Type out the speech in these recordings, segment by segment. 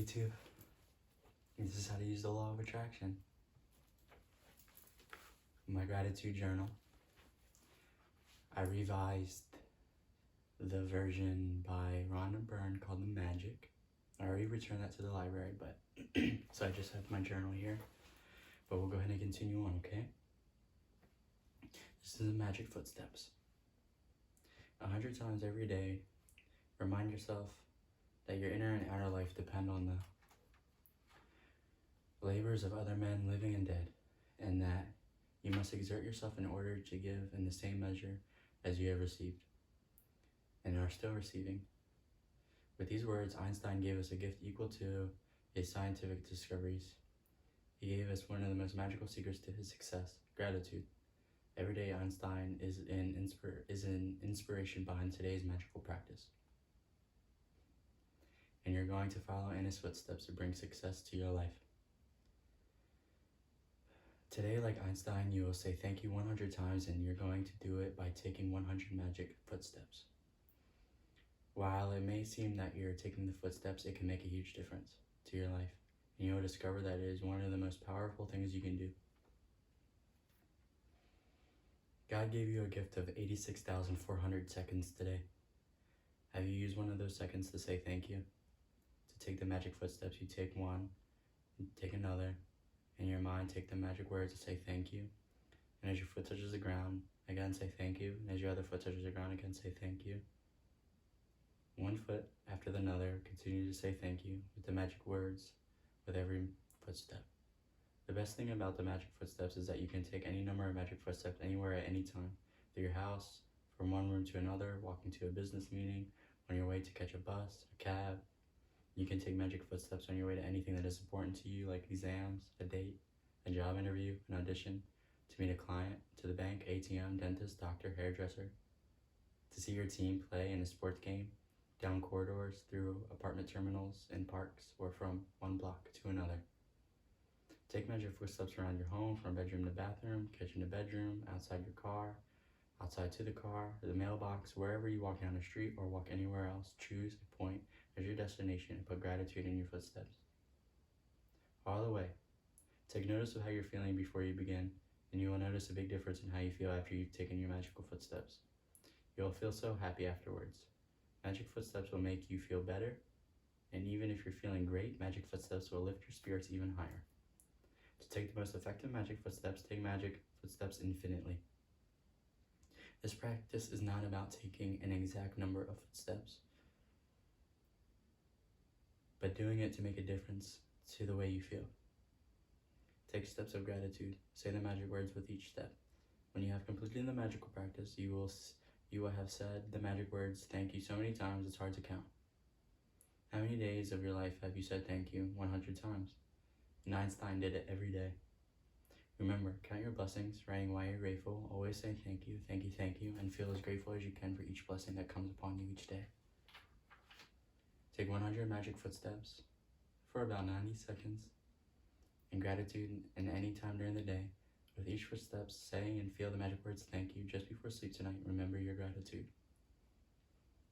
YouTube? This is how to use the law of attraction. My gratitude journal. I revised the version by Rhonda Byrne called The Magic. I already returned that to the library, but so I just have my journal here. But we'll go ahead and continue on, okay? This is the magic footsteps. 100 times every day, remind yourself that your inner and outer life depend on the labors of other men living and dead, and that you must exert yourself in order to give in the same measure as you have received and are still receiving. With these words, Einstein gave us a gift equal to his scientific discoveries. He gave us one of the most magical secrets to his success: gratitude. Every day, Einstein is an inspiration behind today's magical practice. And you're going to follow in his footsteps to bring success to your life. Today, like Einstein, you will say thank you 100 times, and you're going to do it by taking 100 magic footsteps. While it may seem that you're taking the footsteps, it can make a huge difference to your life. And you'll discover that it is one of the most powerful things you can do. God gave you a gift of 86,400 seconds today. Have you used one of those seconds to say thank you? To take the magic footsteps, you take one, you take another. In your mind, take the magic words to say thank you. And as your foot touches the ground, again say thank you. And as your other foot touches the ground, again say thank you. One foot after another, continue to say thank you with the magic words with every footstep. The best thing about the magic footsteps is that you can take any number of magic footsteps anywhere at any time. Through your house, from one room to another, walking to a business meeting, on your way to catch a bus, a cab. You can take magic footsteps on your way to anything that is important to you, like exams, a date, a job interview, an audition, to meet a client, to the bank, ATM, dentist, doctor, hairdresser, to see your team play in a sports game, down corridors, through apartment terminals, in parks, or from one block to another. Take magic footsteps around your home, from bedroom to bathroom, kitchen to bedroom, outside your car, outside to the car, the mailbox, wherever you walk down the street or walk anywhere else. Choose a point as your destination and put gratitude in your footsteps. All the way. Take notice of how you're feeling before you begin, and you will notice a big difference in how you feel after you've taken your magical footsteps. You'll feel so happy afterwards. Magic footsteps will make you feel better, and even if you're feeling great, magic footsteps will lift your spirits even higher. To take the most effective magic footsteps, take magic footsteps infinitely. This practice is not about taking an exact number of footsteps, but doing it to make a difference to the way you feel. Take steps of gratitude. Say the magic words with each step. When you have completed the magical practice, you will have said the magic words thank you so many times it's hard to count. How many days of your life have you said thank you 100 times? And Einstein did it every day. Remember, count your blessings, writing why you're grateful. Always say thank you, and feel as grateful as you can for each blessing that comes upon you each day. Take 100 magic footsteps for about 90 seconds in gratitude, and any time during the day. With each footstep, say and feel the magic words thank you. Just before sleep tonight, remember your gratitude.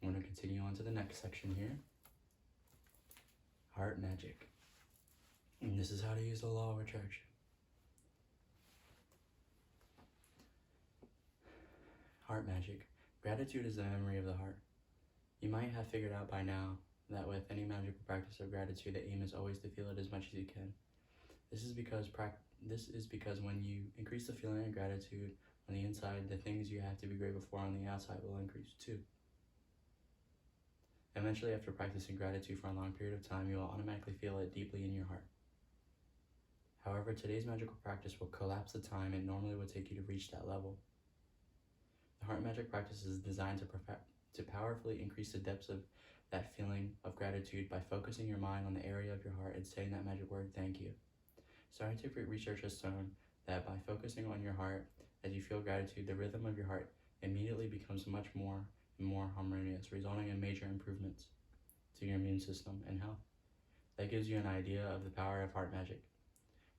I'm going to continue on to the next section here. Heart magic. And this is how to use the law of attraction. Heart magic. Gratitude is the memory of the heart. You might have figured out by now that with any magical practice of gratitude, the aim is always to feel it as much as you can. This is because when you increase the feeling of gratitude on the inside, the things you have to be grateful for on the outside will increase too. Eventually, after practicing gratitude for a long period of time, you will automatically feel it deeply in your heart. However, today's magical practice will collapse the time it normally would take you to reach that level. The heart magic practice is designed to powerfully increase the depths of that feeling of gratitude by focusing your mind on the area of your heart and saying that magic word, thank you. Scientific research has shown that by focusing on your heart, as you feel gratitude, the rhythm of your heart immediately becomes much more and more harmonious, resulting in major improvements to your immune system and health. That gives you an idea of the power of heart magic.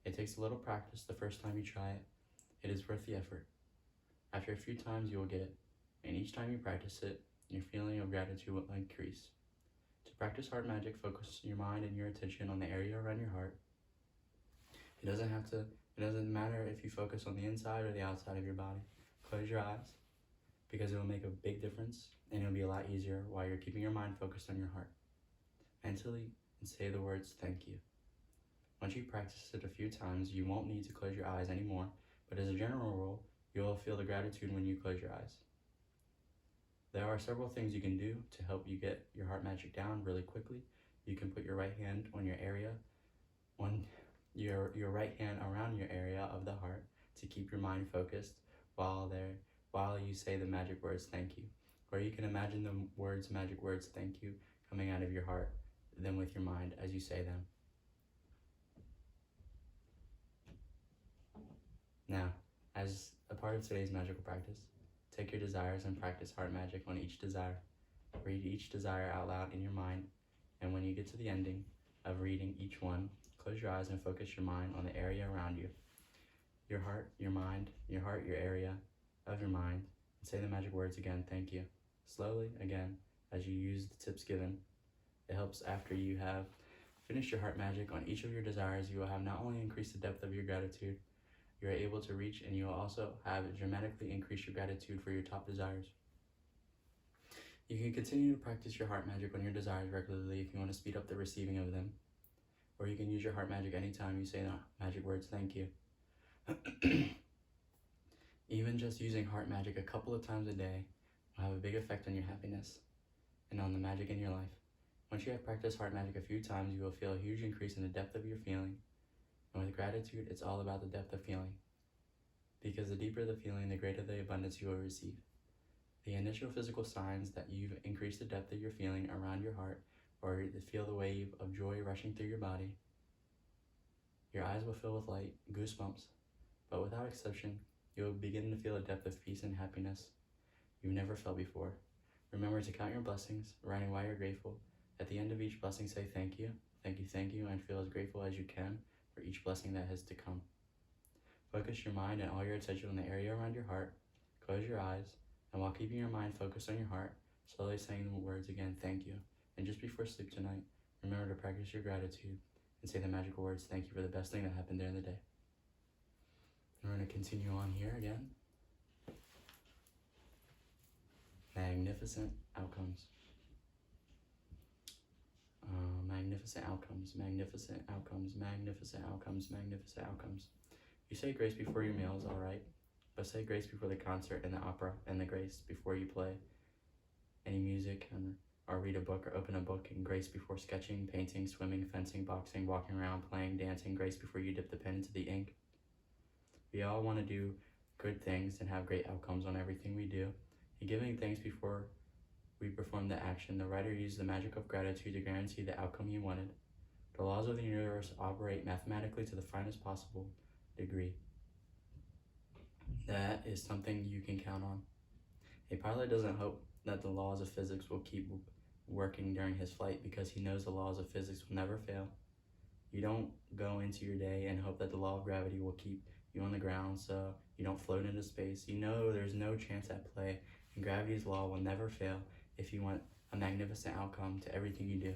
It takes a little practice the first time you try it. It is worth the effort. After a few times, you will get it, and each time you practice it, your feeling of gratitude will increase. To practice heart magic, focus your mind and your attention on the area around your heart. It doesn't matter if you focus on the inside or the outside of your body. Close your eyes, because it will make a big difference and it'll be a lot easier while you're keeping your mind focused on your heart. Mentally, and say the words thank you. Once you practice it a few times, you won't need to close your eyes anymore, but as a general rule, you'll feel the gratitude when you close your eyes. There are several things you can do to help you get your heart magic down really quickly. You can put your right hand on your area, your right hand around your area of the heart to keep your mind focused while you say the magic words thank you. Or you can imagine the magic words thank you coming out of your heart, then with your mind as you say them. Now, as a part of today's magical practice, take your desires and practice heart magic on each desire. Read each desire out loud in your mind, and when you get to the ending of reading each one, close your eyes and focus your mind on the area around you. Your heart, your mind, your heart, your area of your mind, and say the magic words again, thank you. Slowly, again, as you use the tips given. It helps after you have finished your heart magic on each of your desires. You will have not only increased the depth of your gratitude you are able to reach, and you will also have dramatically increased your gratitude for your top desires. You can continue to practice your heart magic on your desires regularly if you want to speed up the receiving of them, or you can use your heart magic anytime you say the magic words thank you. Even just using heart magic a couple of times a day will have a big effect on your happiness and on the magic in your life. Once you have practiced heart magic a few times, you will feel a huge increase in the depth of your feeling. And with gratitude, it's all about the depth of feeling. Because the deeper the feeling, the greater the abundance you will receive. The initial physical signs that you've increased the depth of your feeling around your heart, or to feel the wave of joy rushing through your body. Your eyes will fill with light, goosebumps, but without exception, you will begin to feel a depth of peace and happiness you've never felt before. Remember to count your blessings, writing why you're grateful. At the end of each blessing, say thank you, and feel as grateful as you can for each blessing that has to come. Focus your mind and all your attention on the area around your heart. Close your eyes, and while keeping your mind focused on your heart, slowly saying the words again, thank you. And just before sleep tonight, remember to practice your gratitude and say the magical words, thank you for the best thing that happened during the day. We're going to continue on here again. Magnificent outcomes. Magnificent outcomes, magnificent outcomes, magnificent outcomes, magnificent outcomes. You say grace before your meals, all right, but say grace before the concert and the opera, and the grace before you play any music or read a book or open a book, and grace before sketching, painting, swimming, fencing, boxing, walking around, playing, dancing, grace before you dip the pen into the ink. We all want to do good things and have great outcomes on everything we do. And giving thanks before we perform the action, the writer used the magic of gratitude to guarantee the outcome he wanted. The laws of the universe operate mathematically to the finest possible degree. That is something you can count on. A pilot doesn't hope that the laws of physics will keep working during his flight because he knows the laws of physics will never fail. You don't go into your day and hope that the law of gravity will keep you on the ground so you don't float into space. You know there's no chance at play, and gravity's law will never fail. If you want a magnificent outcome to everything you do,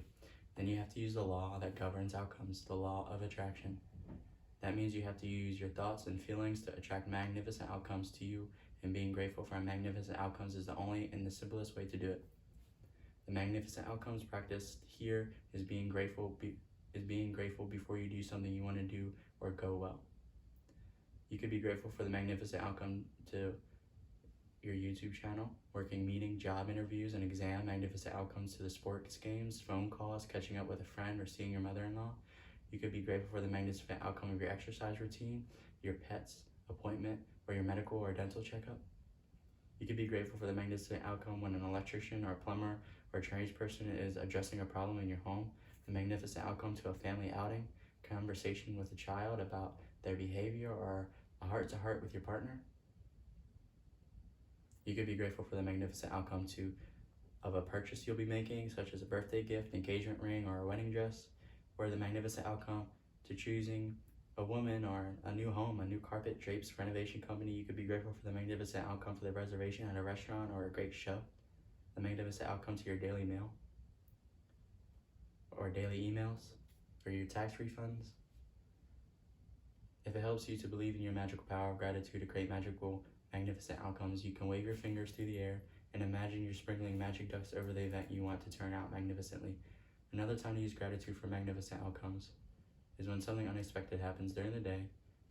then you have to use the law that governs outcomes, the law of attraction. That means you have to use your thoughts and feelings to attract magnificent outcomes to you, and being grateful for magnificent outcomes is the only and the simplest way to do it. The magnificent outcomes practiced here is being grateful before you do something you want to do or go well. You could be grateful for the magnificent outcome to your YouTube channel, working, meeting, job interviews, an exam, magnificent outcomes to the sports games, phone calls, catching up with a friend, or seeing your mother-in-law. You could be grateful for the magnificent outcome of your exercise routine, your pet's appointment, or your medical or dental checkup. You could be grateful for the magnificent outcome when an electrician or a plumber or a tradesperson is addressing a problem in your home, the magnificent outcome to a family outing, conversation with a child about their behavior, or a heart-to-heart with your partner. You could be grateful for the magnificent outcome of a purchase you'll be making, such as a birthday gift, engagement ring, or a wedding dress, or the magnificent outcome to choosing a woman or a new home, a new carpet, drapes, renovation company. You could be grateful for the magnificent outcome for the reservation at a restaurant or a great show, the magnificent outcome to your daily meal. or daily emails, or your tax refunds. If it helps you to believe in your magical power of gratitude to create magical, magnificent outcomes, you can wave your fingers through the air and imagine you're sprinkling magic dust over the event you want to turn out magnificently. Another time to use gratitude for magnificent outcomes is when something unexpected happens during the day.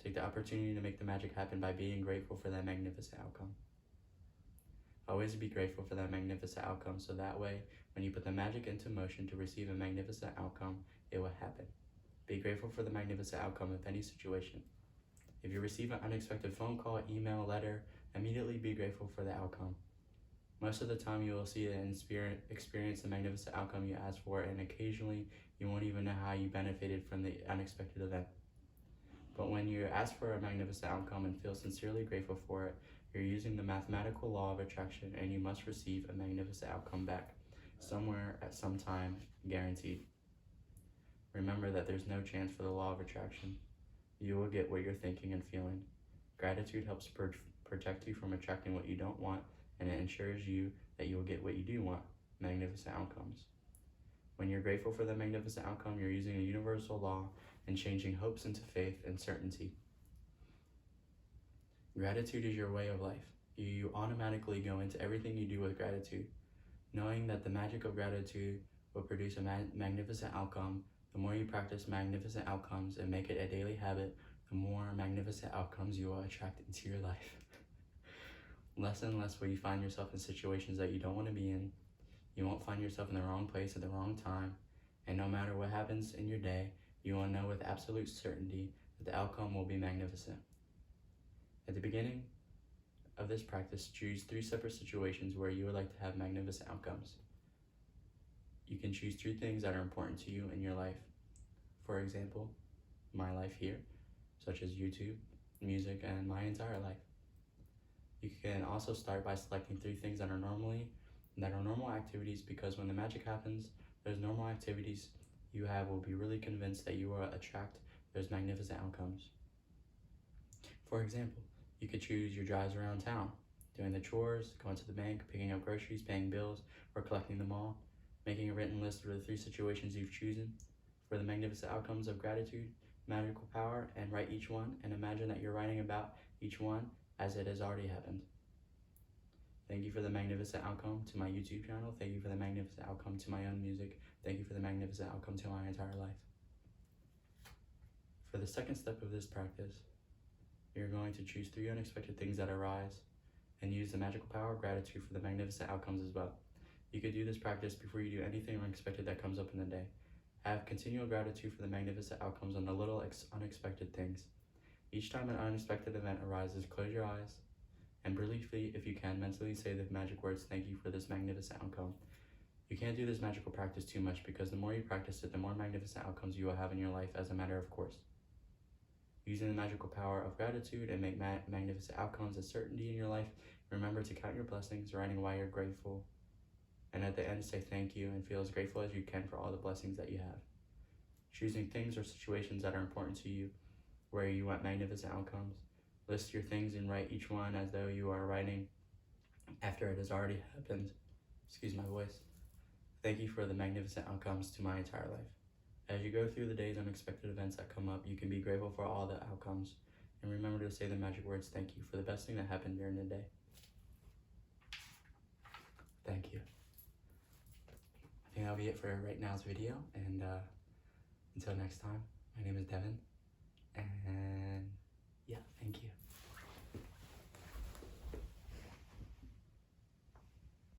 Take the opportunity to make the magic happen by being grateful for that magnificent outcome. Always be grateful for that magnificent outcome so that way, when you put the magic into motion to receive a magnificent outcome, it will happen. Be grateful for the magnificent outcome of any situation. If you receive an unexpected phone call, email, letter, immediately be grateful for the outcome. Most of the time you will see and experience the magnificent outcome you asked for, and occasionally you won't even know how you benefited from the unexpected event. But when you ask for a magnificent outcome and feel sincerely grateful for it, you're using the mathematical law of attraction, and you must receive a magnificent outcome back, somewhere at some time, guaranteed. Remember that there's no chance for the law of attraction. You will get what you're thinking and feeling. Gratitude helps protect you from attracting what you don't want, and it ensures you that you will get what you do want, magnificent outcomes. When you're grateful for the magnificent outcome, you're using a universal law and changing hopes into faith and certainty. Gratitude is your way of life. You automatically go into everything you do with gratitude, knowing that the magic of gratitude will produce a magnificent outcome. The more you practice magnificent outcomes and make it a daily habit, the more magnificent outcomes you will attract into your life. Less and less will you find yourself in situations that you don't want to be in. You won't find yourself in the wrong place at the wrong time. And no matter what happens in your day, you will know with absolute certainty that the outcome will be magnificent. At the beginning of this practice, choose 3 separate situations where you would like to have magnificent outcomes. You can choose 3 things that are important to you in your life. For example, my life here, such as YouTube, music, and my entire life. You can also start by selecting 3 things that are normal activities, because when the magic happens, those normal activities you have will be really convinced that you will attract those magnificent outcomes. For example, you could choose your drives around town, doing the chores, going to the bank, picking up groceries, paying bills, or collecting them all. Making a written list of the 3 situations you've chosen for the magnificent outcomes of gratitude, magical power, and write each one, and imagine that you're writing about each one as it has already happened. Thank you for the magnificent outcome to my YouTube channel. Thank you for the magnificent outcome to my own music. Thank you for the magnificent outcome to my entire life. For the second step of this practice, you're going to choose 3 unexpected things that arise and use the magical power of gratitude for the magnificent outcomes as well. You could do this practice before you do anything unexpected that comes up in the day. Have continual gratitude for the magnificent outcomes on the little unexpected things. Each time an unexpected event arises, close your eyes and briefly, if you can, mentally say the magic words, "Thank you for this magnificent outcome." You can't do this magical practice too much, because the more you practice it, the more magnificent outcomes you will have in your life as a matter of course. Using the magical power of gratitude and make magnificent outcomes a certainty in your life, remember to count your blessings, writing why you're grateful, and at the end say thank you and feel as grateful as you can for all the blessings that you have. Choosing things or situations that are important to you, where you want magnificent outcomes. List your things and write each one as though you are writing after it has already happened. Excuse my voice. Thank you for the magnificent outcomes to my entire life. As you go through the day's unexpected events that come up, you can be grateful for all the outcomes, and remember to say the magic words, "Thank you," for the best thing that happened during the day. Thank you. I think that'll be it for right now's video, and until next time, my name is Devin, and